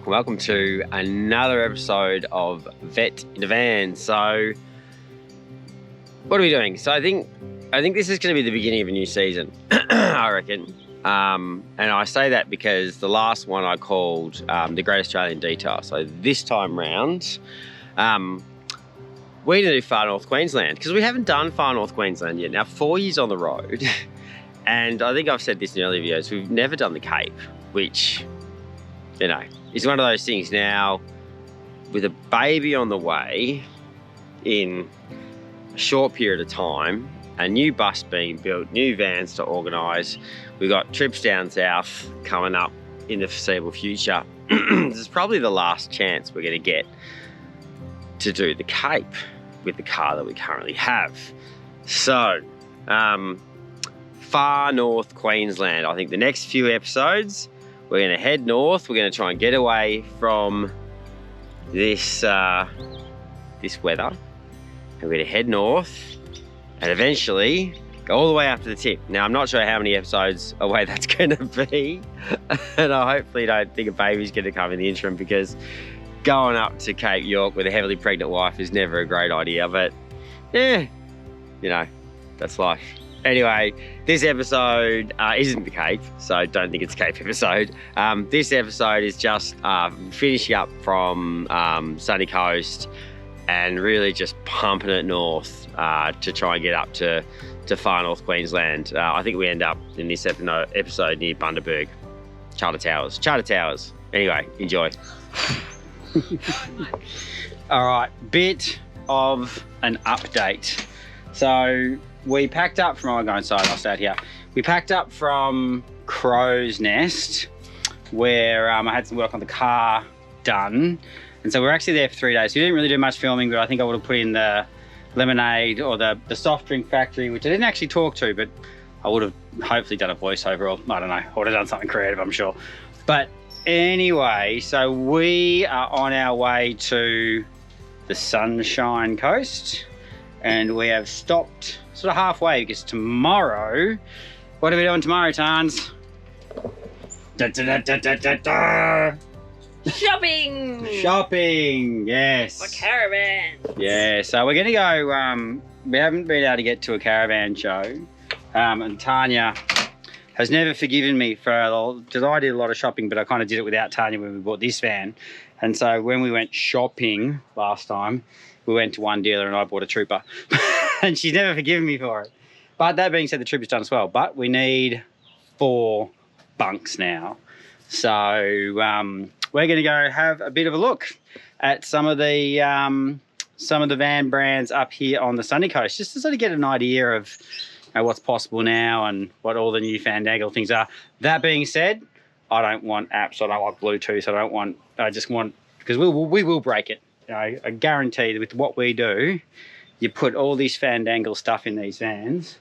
Welcome to another episode of Vet in a Van. So, what are we doing? So I think this is going to be the beginning of a new season, I reckon. And I say that because the last one I called the Great Australian Detour. So this time round, we're going to do Far North Queensland because we haven't done Far North Queensland yet. Now, 4 years on the road, and I think I've said this in earlier videos, we've never done the Cape, which, you know, is one of those things now with a baby on the way in a short period of time, a new bus being built, new vans to organise. We've got trips down south coming up in the foreseeable future. This is probably the last chance we're going to get to do the Cape with the car that we currently have. So, Far North Queensland. I think the next few episodes, we're going to head north. We're going to try and get away from this this weather. And we're going to head north and eventually go all the way up to the tip. Now, I'm not sure how many episodes away that's going to be. And I hopefully don't think a baby's going to come in the interim, because going up to Cape York with a heavily pregnant wife is never a great idea. But, yeah, you know, that's life. Anyway, this episode isn't the Cape, so don't think it's a Cape episode. This episode is just finishing up from Sunny Coast and really just pumping it north to try and get up to Far North Queensland. I think we end up in this episode near Bundaberg, Charter Towers. Anyway, enjoy. All right, bit of an update. So we packed up from, I'll go inside, I'll stay out here. We packed up from Crow's Nest, where I had some work on the car done. And so we're actually there for 3 days. So we didn't really do much filming, but I think I would have put in the lemonade or the soft drink factory, which I didn't actually talk to, but I would have hopefully done a voiceover, or I don't know, I would have done something creative, I'm sure. But anyway, so we are on our way to the Sunshine Coast, and we have stopped sort of halfway, because tomorrow, what are we doing tomorrow, Tans? Shopping, yes. For caravan. Yeah, so we're gonna go, we haven't been able to get to a caravan show, and Tanya has never forgiven me for, because I did a lot of shopping, but I kind of did it without Tanya when we bought this van. And so when we went shopping last time, we went to one dealer and I bought a Trooper. And she's never forgiven me for it. But that being said, the Trooper's done as well. But we need 4 bunks now. So we're going to go have a bit of a look at some of the van brands up here on the Sunny Coast, just to sort of get an idea of, you know, what's possible now and what all the new fandangle things are. That being said, I don't want apps. I don't want Bluetooth. I just want, because we will break it. You know, I guarantee that with what we do, you put all this fandangle stuff in these vans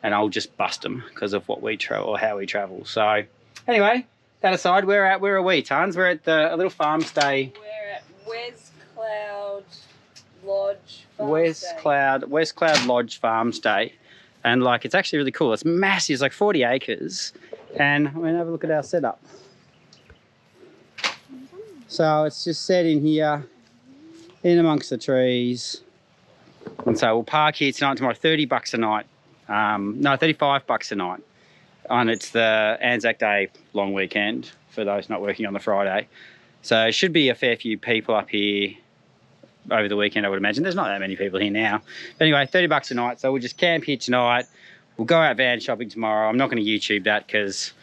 and I'll just bust them because of what we travel or how we travel. So anyway, that aside, where are we, Tans? We're at a little farm stay. We're at Wescloud Lodge Farm Wescloud Lodge Farm Stay. And like, it's actually really cool. It's massive, it's like 40 acres. And I'm gonna have a look at our setup. So it's just set in here, in amongst the trees. And so we'll park here tonight, tomorrow, $30 a night. No, $35 a night. And it's the Anzac Day long weekend for those not working on the Friday. So it should be a fair few people up here over the weekend, I would imagine. There's not that many people here now. But anyway, $30 a night. So we'll just camp here tonight. We'll go out van shopping tomorrow. I'm not going to YouTube that because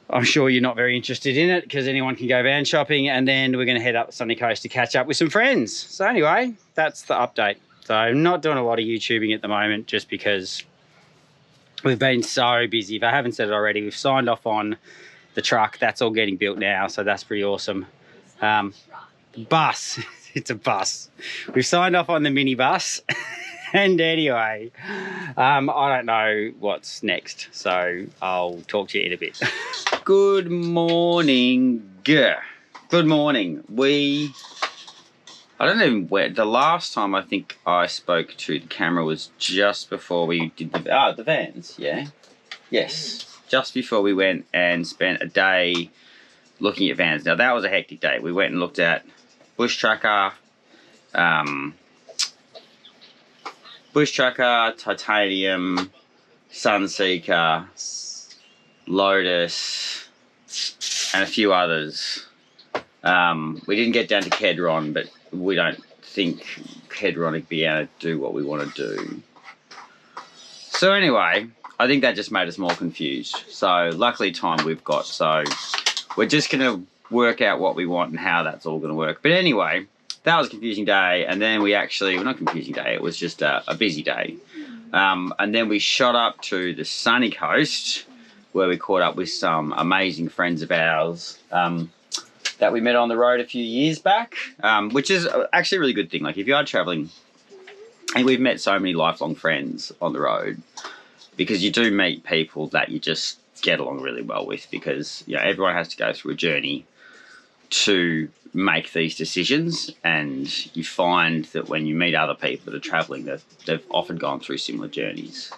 I'm sure you're not very interested in it, because anyone can go van shopping. And then we're going to head up the Sunny Coast to catch up with some friends. So anyway, that's the update. So I'm not doing a lot of YouTubing at the moment just because we've been so busy. If I haven't said it already, we've signed off on the truck. That's all getting built now, so that's pretty awesome. Bus. It's a bus. We've signed off on the minibus And anyway, I don't know what's next, so I'll talk to you in a bit. Good morning. Good morning. I don't know where, the last time I think I spoke to the camera was just before we did the vans, yeah? Yes, just before we went and spent a day looking at vans. Now that was a hectic day. We went and looked at Bush Tracker, Titanium, Sunseeker, Lotus, and a few others. We didn't get down to Kedron, but we don't think Kedron would be able to do what we want to do. So anyway, I think that just made us more confused. So luckily time we've got, so we're just going to work out what we want and how that's all going to work. But anyway, that was a confusing day. And then we actually, well, not confusing day, it was just a busy day. And then we shot up to the sunny coast where we caught up with some amazing friends of ours that we met on the road a few years back, which is actually a really good thing. Like if you are traveling, and we've met so many lifelong friends on the road, because you do meet people that you just get along really well with, because you know everyone has to go through a journey to make these decisions, and you find that when you meet other people that are traveling, they've often gone through similar journeys.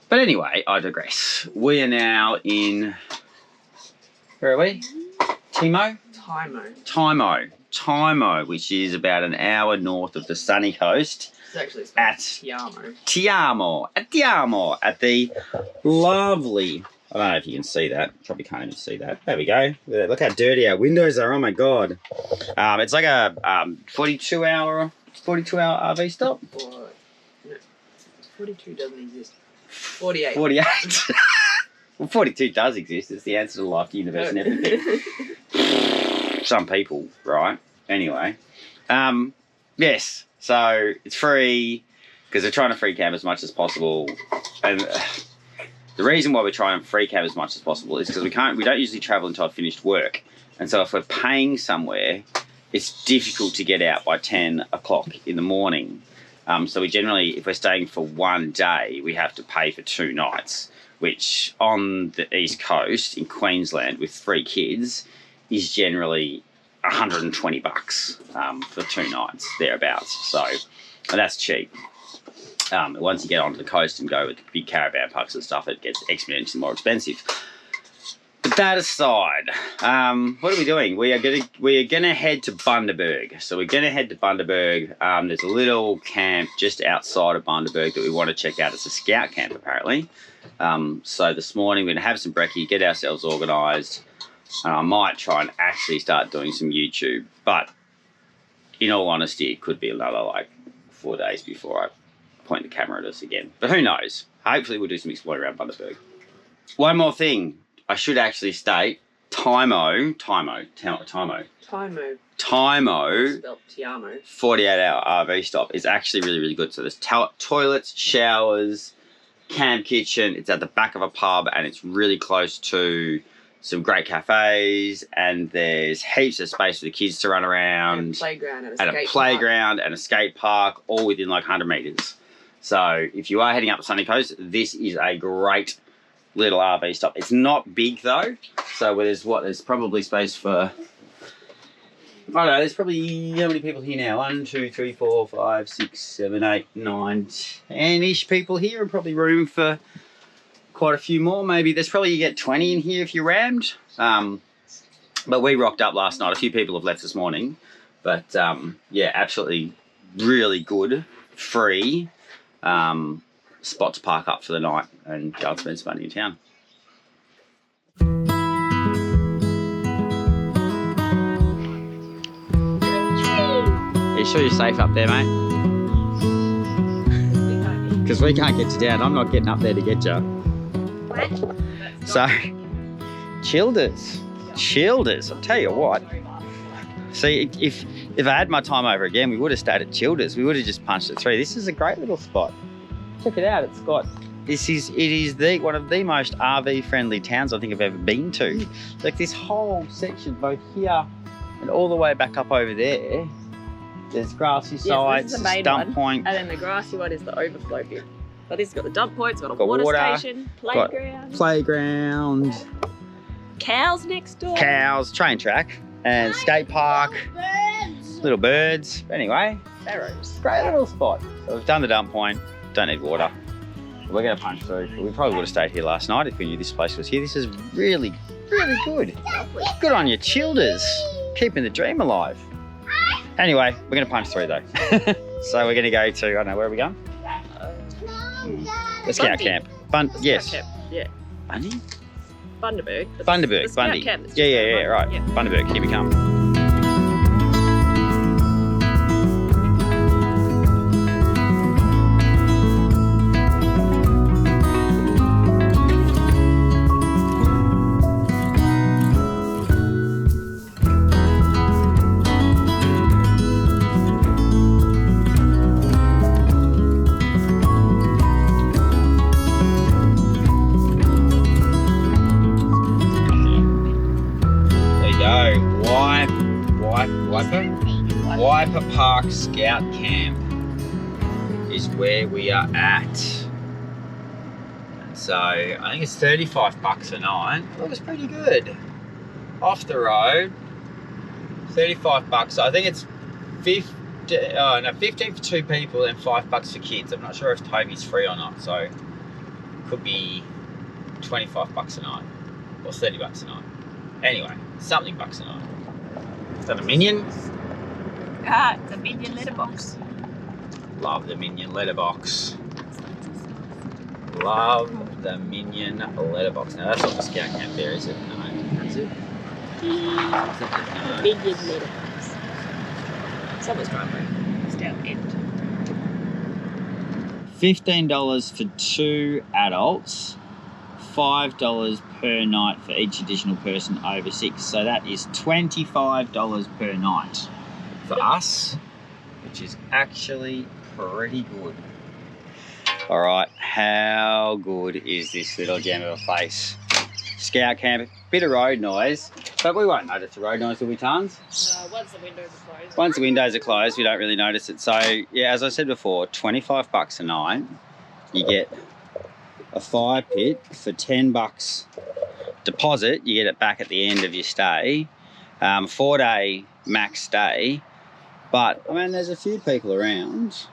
But anyway, I digress. We are now in, where are we? Timo, which is about an hour north of the sunny coast. It's actually at Tiaro, at the lovely, I don't know if you can see that, probably can't even see that. There we go. Look how dirty our windows are, oh my God. It's like a 42-hour RV stop. 42 doesn't exist. 48. 48. Well, 42 does exist. It's the answer to life, the universe, and everything. Some people, right? Anyway. Yes, so it's free because they're trying to free camp as much as possible. And the reason why we're trying to free camp as much as possible is because we don't usually travel until I've finished work. And so if we're paying somewhere, it's difficult to get out by 10 o'clock in the morning. So we generally, if we're staying for one day, we have to pay for 2 nights, which on the East Coast in Queensland with 3 kids is generally $120 for 2 nights, thereabouts. So that's cheap. Once you get onto the coast and go with the big caravan parks and stuff, it gets exponentially more expensive. But that aside, what are we doing? We are gonna head to Bundaberg. So we're gonna head to Bundaberg. There's a little camp just outside of Bundaberg that we want to check out. It's a scout camp apparently. So this morning we're gonna have some brekkie, get ourselves organised. And I might try and actually start doing some YouTube, but in all honesty, it could be another like 4 days before I point the camera at us again. But who knows? Hopefully we'll do some exploring around Bundaberg. One more thing I should actually state, Timo, spelled Tiamo, 48-hour RV stop is actually really, really good. So there's toilets, showers, camp kitchen. It's at the back of a pub and it's really close to some great cafes, and there's heaps of space for the kids to run around. And a playground and a skate park, all within like 100 metres. So if you are heading up the sunny coast, this is a great little RV stop. It's not big though, so there's probably space for, I don't know, there's probably, how many people here now? 1, 2, 3, 4, 5, 6, 7, 8, 9, 10-ish people here, and probably room for quite a few more. Maybe there's probably, you get 20 in here if you're rammed. But we rocked up last night. A few people have left this morning, but yeah, absolutely really good, free spot to park up for the night and go and spend some money in town. Are you sure you're safe up there, mate? Because we can't get you down. I'm not getting up there to get you. So, Childers, I'll tell you what. See, if I had my time over again, we would have stayed at Childers. We would have just punched it through. This is a great little spot. Check it out. It is one of the most RV friendly towns I think I've ever been to. Like this whole section, both here and all the way back up over there, There's grassy Yes, sites, this is the main dump one. point. And then the grassy one is the overflow bit. But this has got the dump point, it's got a Got water, water, station, got playground, Playground, cows next door. cows, train track, and skate park, little birds. Anyway, Sparrows. great little spot. So we've done the dump point, don't need water. We're going to punch through. We probably would have stayed here last night if we knew this place was here. This is really, really good. Good on you, Childers. Keeping the dream alive. Anyway, we're going to punch through though. So we're going to go to, I don't know, where are we going? The Scout Bundy. Camp. Yes. Scout camp, yeah. Bundy? Bundaberg. Bundaberg, The Scout Bundy. camp that's Yeah, just yeah, down yeah, the right. road, yeah. Bundaberg, here we come. Wyper Park Scout Camp is where we are at. And so I think it's $35 a night. It was pretty good. Off the road, $35. I think it's 15 for two people and $5 for kids. I'm not sure if Toby's free or not, so it could be $25 a night or $30 a night. Anyway, something bucks a night. Is that a Minion? Ah, it's a Minion letterbox. Love the Minion letterbox. Love the Minion letterbox. Now that's not the Scout Camp there, is it? No. Is it? No. Minion letterbox. Someone's driveway. It's down the end. $15 for two adults, $5 per night for each additional person over 6. So that is $25 per night for us, which is actually pretty good. All right, how good is this little gem of a place? Scout Camp, bit of road noise, but we won't notice the road noise, will we, Tans? No, once the windows are closed. Once the windows are closed, we don't really notice it. So, yeah, as I said before, $25 a night. You get a fire pit for $10 deposit. You get it back at the end of your stay. 4-day max stay. But, I mean, there's a few people around,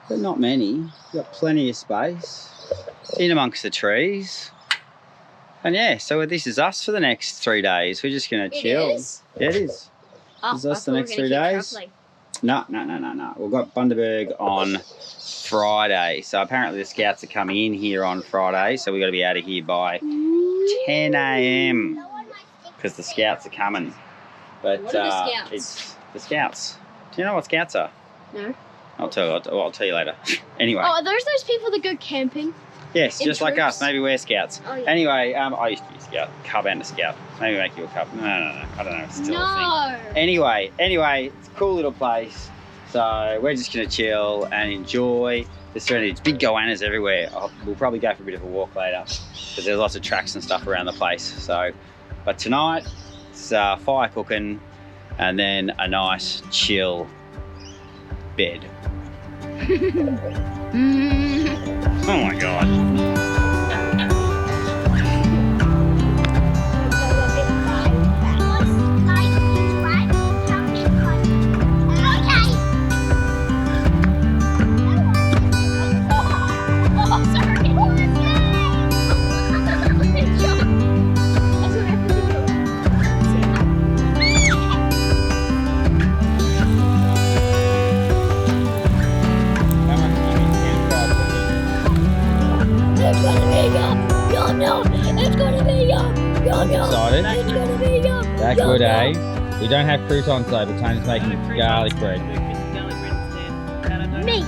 but not many. You've got plenty of space in amongst the trees. And yeah, so this is us for the next 3 days. We're just going to chill. It is? Yeah, it is. Oh, Is this I the thought we next were 3 gonna keep days? travelling. No. We've got Bundaberg on Friday. So apparently the scouts are coming in here on Friday. So we've got to be out of here by 10 a.m. because the scouts are coming. But What are the scouts? it's the scouts. Do you know what scouts are? No. I'll tell you later. Anyway. Oh, are those people that go camping? Yes, in just like us. troops? Maybe we're scouts. Oh, yeah. Anyway, I used to be a scout. Cub and a scout. Maybe make you a cub. No. I don't know. It's still a thing. No. Anyway, it's a cool little place. So we're just going to chill and enjoy the serenity. It's big goannas everywhere. We'll probably go for a bit of a walk later because there's lots of tracks and stuff around the place. So, but tonight it's fire cooking and then a nice chill bed. Oh my God. Excited? That good, eh? We don't have croutons though, but Tony's making garlic bread. Meat.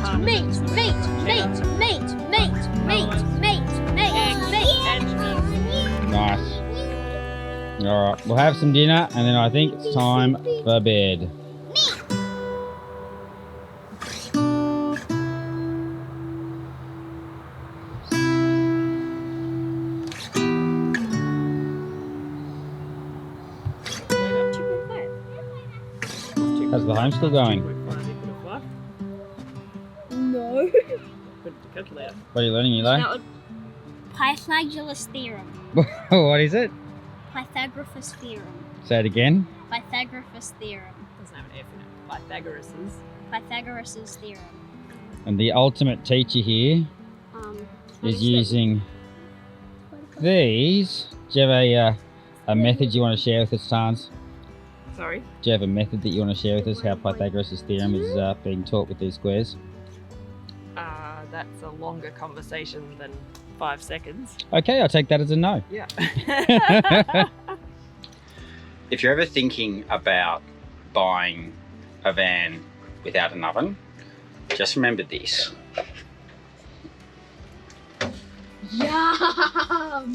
Nice. Alright, we'll have some dinner and then I think it's time for bed. How's the homeschool going? calculator. What are you learning, Eli? That would Pythagoras theorem. What is it? Pythagoras theorem. Say it again. Pythagoras theorem. Doesn't have an F in it. Pythagoras's. Pythagoras theorem. And the ultimate teacher here What is using these. Do you have a method you want to share with us, Tans? Sorry. Do you have a method that you want to share with us how Pythagoras' theorem is being taught with these squares? That's a longer conversation than 5 seconds. Okay, I'll take that as a no. Yeah. If you're ever thinking about buying a van without an oven, just remember this. Yum!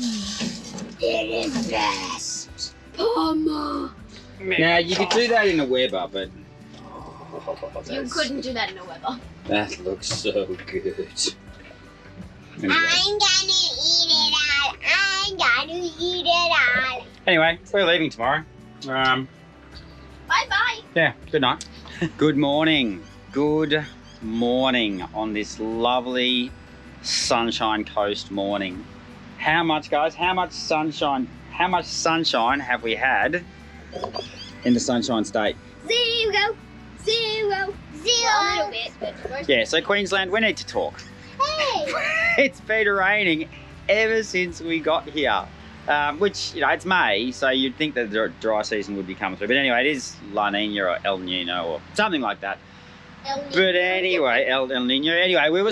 It is best. Mama. Now, you could do that in a Weber, but... You couldn't do that in a Weber. That looks so good. Anyway. I'm gonna eat it all. I'm gonna eat it all. Anyway, we're leaving tomorrow. Bye bye. Yeah, good night. Good morning. Good morning on this lovely Sunshine Coast morning. How much, guys? How much sunshine have we had in the Sunshine State? 0, 0, 0. A little bit, but Yeah, so Queensland, we need to talk. hey. It's been raining ever since we got here. Which, you know, it's May, so you'd think that the dry season would be coming through. But anyway, it is La Nina or El Nino or something like that. But anyway, El Nino. Anyway, we were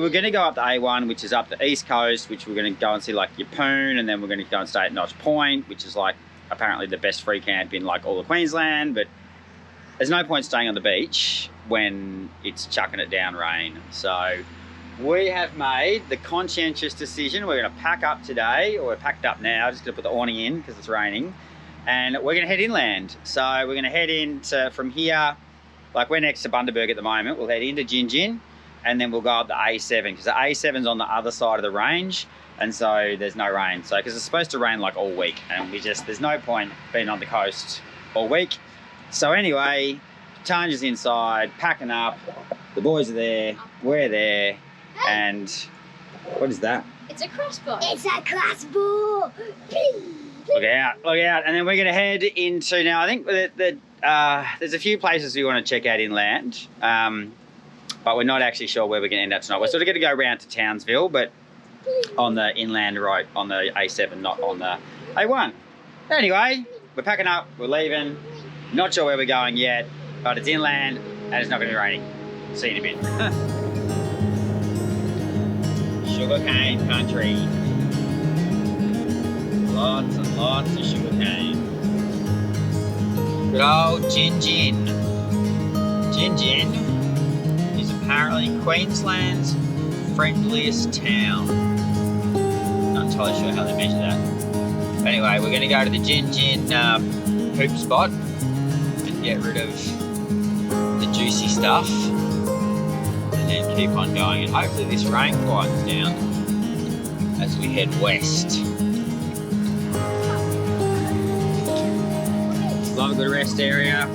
going to go up the A1, which is up the east coast, which we're going to go and see like Yeppoon, and then we're going to go and stay at Notch Point, which is like apparently the best free camp in like all of Queensland. But there's no point staying on the beach when it's chucking it down rain. So we have made the conscientious decision. We're going to pack up today, or we're packed up now, just going to put the awning in because it's raining, and we're going to head inland. So we're going to head into from here. Like we're next to Bundaberg at the moment, we'll head into Gympie and then we'll go up the A7 because the A7's on the other side of the range, and so there's no rain. So because it's supposed to rain like all week, and there's no point being on the coast all week. So anyway, Tanya's inside, packing up, the boys are there, we're there, and what is that? It's a crossbow. It's a crossbow. Look out, and then we're going to head into, now I think that there's a few places we want to check out inland, but we're not actually sure where we're going to end up tonight. We're sort of going to go around to Townsville, but on the inland road, on the A7, not on the A1. Anyway, we're packing up, we're leaving, not sure where we're going yet, but it's inland and it's not going to be raining. See you in a bit. Sugarcane country. Lots and lots of sugarcane. Good old Gympie. Gympie is apparently Queensland's friendliest town. Not entirely sure how they measure that. But anyway, we're going to go to the Gympie poop spot and get rid of the juicy stuff, and then keep on going. And hopefully this rain quiets down as we head west. Love a good rest area.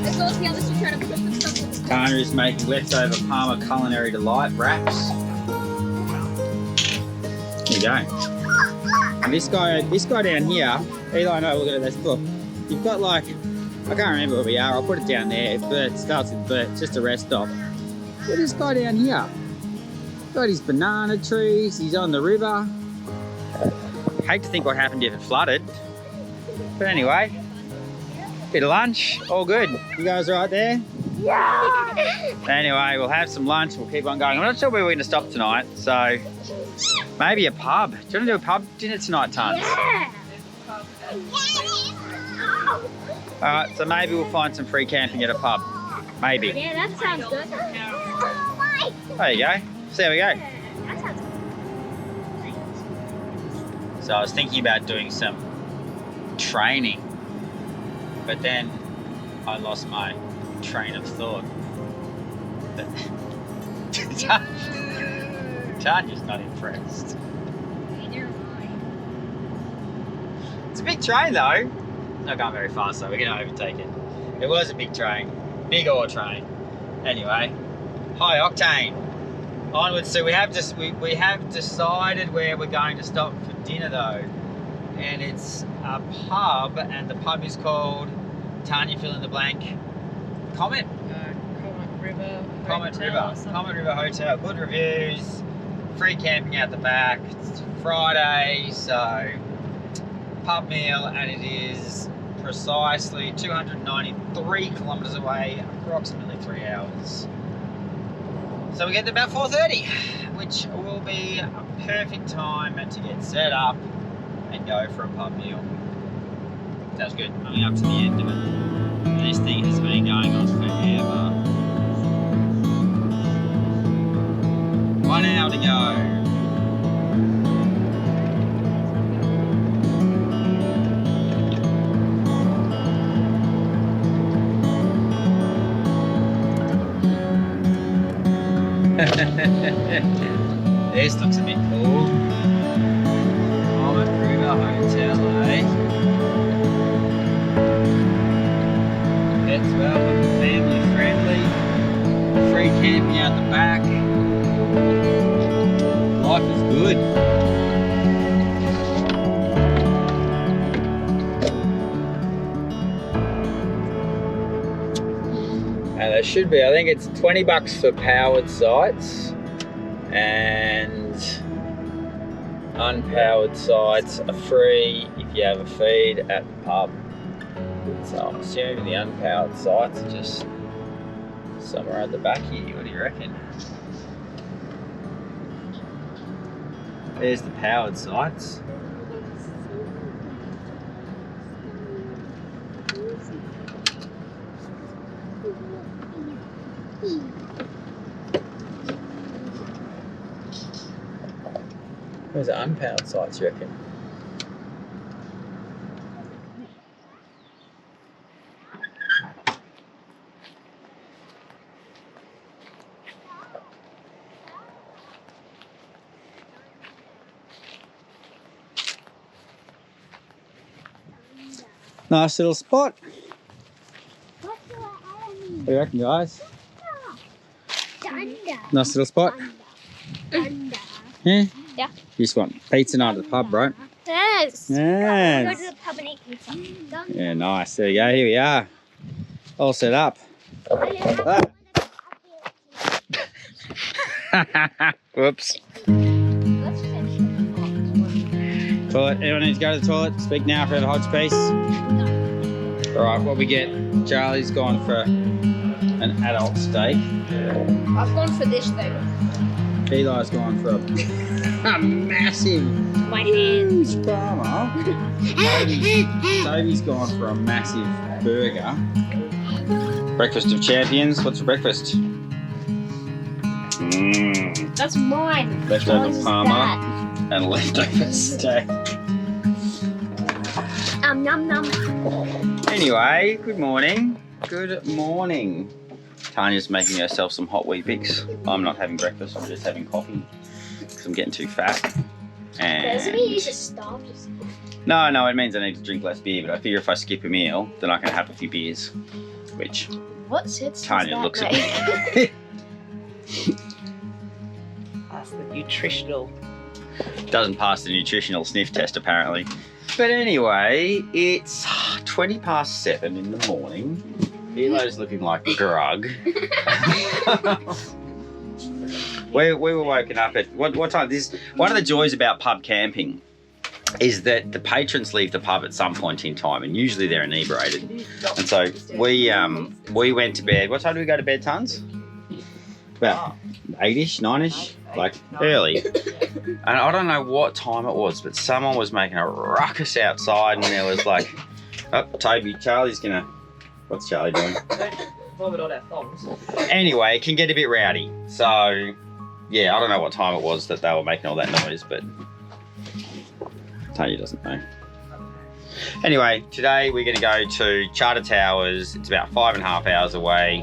As well as the others who try to push themselves. Tanya is making leftover Palmer Culinary Delight wraps. Here we go. And this guy down here, Eli and I look at this book. You've got like, I can't remember where we are, I'll put it down there. Bert starts with Bert, just a rest stop. Look at this guy down here. Got his banana trees, he's on the river. Hate to think what happened if it flooded. But anyway, bit of lunch, all good. You guys right there? Yeah. Anyway, we'll have some lunch, we'll keep on going. I'm not sure where we're going to stop tonight, so maybe a pub. Do you want to do a pub dinner tonight, Tons? Yeah. Alright, so maybe we'll find some free camping at a pub. Maybe. Yeah, that sounds good. There you go. See how we go. That sounds good. So I was thinking about doing some training, but then I lost my train of thought. Tanya's not impressed. Neither am It's a big train though. It's not going very fast, so we're going to overtake it. It was a big train. Big ore train. Anyway, high octane. Onwards. So we have decided where we're going to stop for dinner though, and it's a pub, and the pub is called, Tanya, fill in the blank. Comet River Hotel. Good reviews. Free camping out the back. It's Friday, so pub meal, and it is precisely 293 kilometres away, approximately 3 hours. So we get there about 4:30, which will be a perfect time to get set up and go for a pub meal. Sounds good. Coming up to the end of it. And this thing has been going on forever. 1 hour to go. This looks a bit cool. Comet River Hotel, eh? Pets welcome, family friendly, free camping out the back. Life is good. And there should be, I think it's $20 for powered sites, and unpowered sites are free if you have a feed at the pub. So I'm assuming the unpowered sites are just somewhere at the back here. What do you reckon? There's the powered sites. Where's the unpowered sites, you reckon? Nice little spot. What do you reckon, guys? Nice little spot. Yeah? Yeah. You just want pizza night at the pub, right? Yes. Yes. Go to the pub and eat pizza. Yeah, nice. There you go. Here we are. All set up. Ah. Whoops. Toilet. Anyone needs to go to the toilet? Speak now for the hold space. All right, what we get? Charlie's gone for an adult steak. I've gone for this though. Eli's gone for a massive My hands. farmer. Toby's gone for a massive burger. Breakfast of champions. What's for breakfast? That's mine. Leftover What is parma and leftover steak. Num num. Anyway, good morning. Good morning. Tanya's making herself some hot Weet-Bix. I'm not having breakfast, I'm just having coffee because I'm getting too fat. Doesn't mean you And just starve yourself. no, it means I need to drink less beer, but I figure if I skip a meal, then I can have a few beers, which What sits? Tanya looks at at me. That's the nutritional. Doesn't pass the nutritional sniff test apparently. But anyway, it's 7:20 in the morning. Elo's looking like grug. we were woken up at what time? This one of the joys about pub camping is that the patrons leave the pub at some point in time, and usually they're inebriated. And so we went to bed. What time did we go to bed, Tons? About 8ish, 9ish, like early. And I don't know what time it was, but someone was making a ruckus outside, and there was like, oh, Toby, Charlie's gonna. What's Charlie doing? Vomit on our thongs. Anyway, it can get a bit rowdy. So, yeah, I don't know what time it was that they were making all that noise, but Tanya doesn't know. Anyway, today we're going to go to Charter Towers. It's about 5.5 hours away.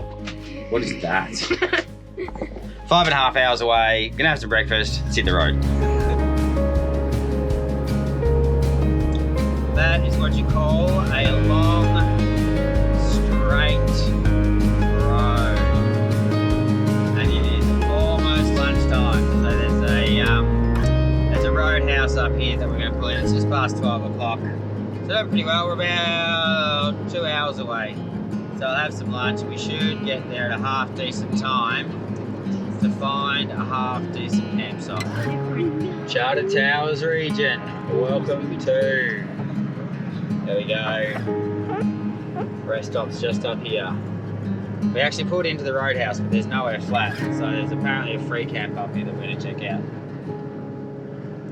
What is that? 5.5 hours away. Gonna have some breakfast. It's in the road. That is what you call a long, straight road. And it is almost lunchtime. past 12 o'clock. So done pretty well. We're about 2 hours away. So I'll have some lunch. We should get there at a half decent time to find a half decent campsite. Charter Towers region. Welcome to. There we go. Rest stop's just up here. We actually pulled into the roadhouse, but there's nowhere flat. So there's apparently a free camp up here that we're going to check out.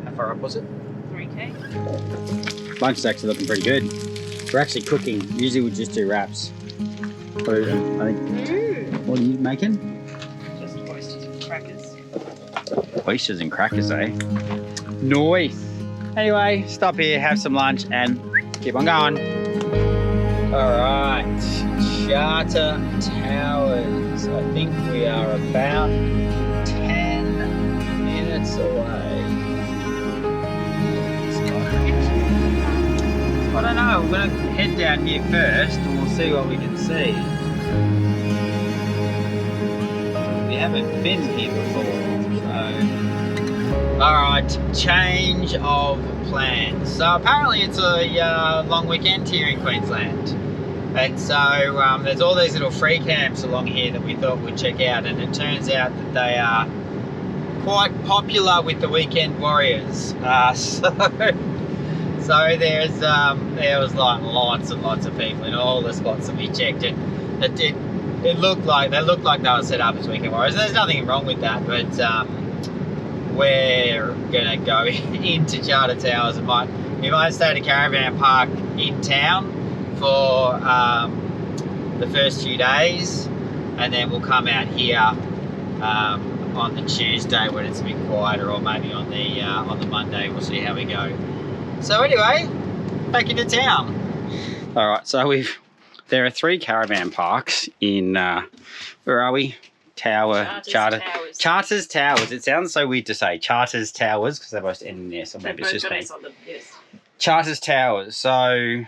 How far up was it? 3K. Lunch is actually looking pretty good. We're actually cooking. Usually we just do wraps. What are you making? Just oysters and crackers. Oysters and crackers, eh? Nice. Anyway, stop here, have some lunch, and keep on going. All right, Charter Towers. I think we are about 10 minutes away. I don't know, we're going to head down here first and we'll see what we can see. We haven't been here before, so... Alright, change of plans. So apparently it's a long weekend here in Queensland. And so there's all these little free camps along here that we thought we'd check out, and it turns out that they are quite popular with the weekend warriors. So there was like lots and lots of people in all the spots that we checked, and they looked like they were set up as weekend warriors. There's nothing wrong with that, but we're gonna go into Charter Towers and we might stay at a caravan park in town for the first few days, and then we'll come out here on the Tuesday when it's a bit quieter, or maybe on the Monday. We'll see how we go. So anyway, back into town. All right, so there are 3 caravan parks in, where are we? Charters Towers. It sounds so weird to say Charters Towers because they both end in S, or maybe it's just me. Yes. Charters Towers. So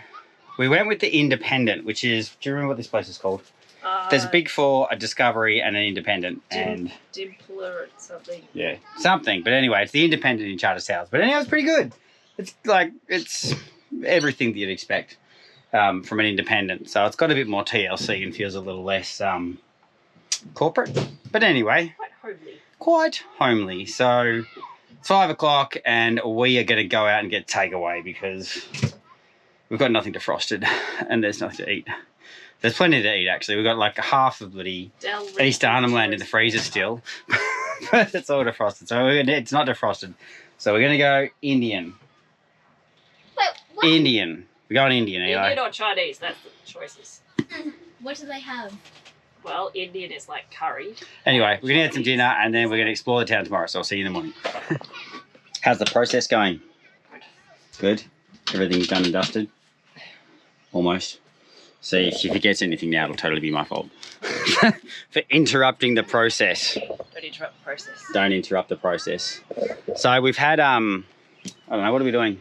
we went with the Independent, which is, do you remember what this place is called? There's a Big 4, a Discovery, and an Independent. Gympie or something. Yeah, something. But anyway, it's the Independent in Charters Towers. But anyway, it's pretty good. It's everything that you'd expect from an Independent. So it's got a bit more TLC and feels a little less corporate. But anyway. Quite homely. So it's 5 o'clock and we are going to go out and get takeaway because we've got nothing defrosted and there's nothing to eat. There's plenty to eat, actually. We've got like half of the East Arnhem Land in the freezer still. But it's all defrosted. So it's not defrosted. So we're going to go Indian. What? Indian. We're going Indian, Eli. Indian or Chinese, that's the choices. What do they have? Well, Indian is like curry. Anyway, we're going to have some dinner and then we're going to explore the town tomorrow. So I'll see you in the morning. How's the process going? Good. Everything's done and dusted? Almost. See, if he gets anything now, it'll totally be my fault. For interrupting the process. Don't interrupt the process. Don't interrupt the process. So we've had, I don't know, what are we doing?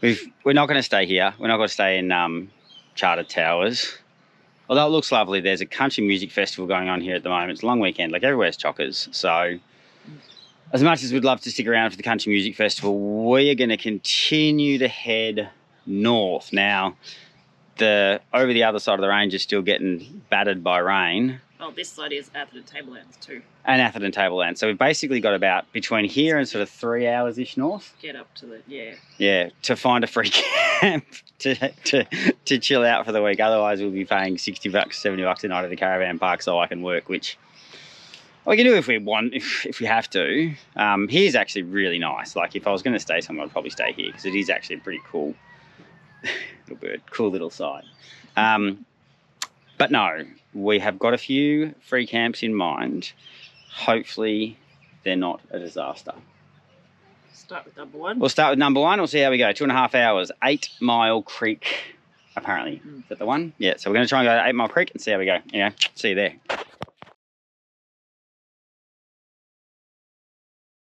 We're not going to stay here. We're not going to stay in Charter Towers. Although it looks lovely. There's a country music festival going on here at the moment. It's a long weekend. Like everywhere's chockers. So as much as we'd love to stick around for the country music festival, we are going to continue to head north. Now, over the other side of the range is still getting battered by rain. Oh, this side is Atherton Tablelands too. And Atherton Tablelands. So we've basically got about between here and sort of 3 hours-ish north. Get up to the, yeah. Yeah, to find a free camp to chill out for the week. Otherwise, we'll be paying $60, $70 a night at the caravan park so I can work, which we can do if we want, if we have to. Here's actually really nice. Like if I was going to stay somewhere, I'd probably stay here because it is actually a pretty cool little bird, cool little site. But no, we have got a few free camps in mind. Hopefully they're not a disaster. Start with number 1. We'll start with number 1. We'll see how we go. 2.5 hours, 8 Mile Creek, apparently. Is that the one? Yeah, so we're going to try and go to 8 Mile Creek and see how we go. Yeah, see you there.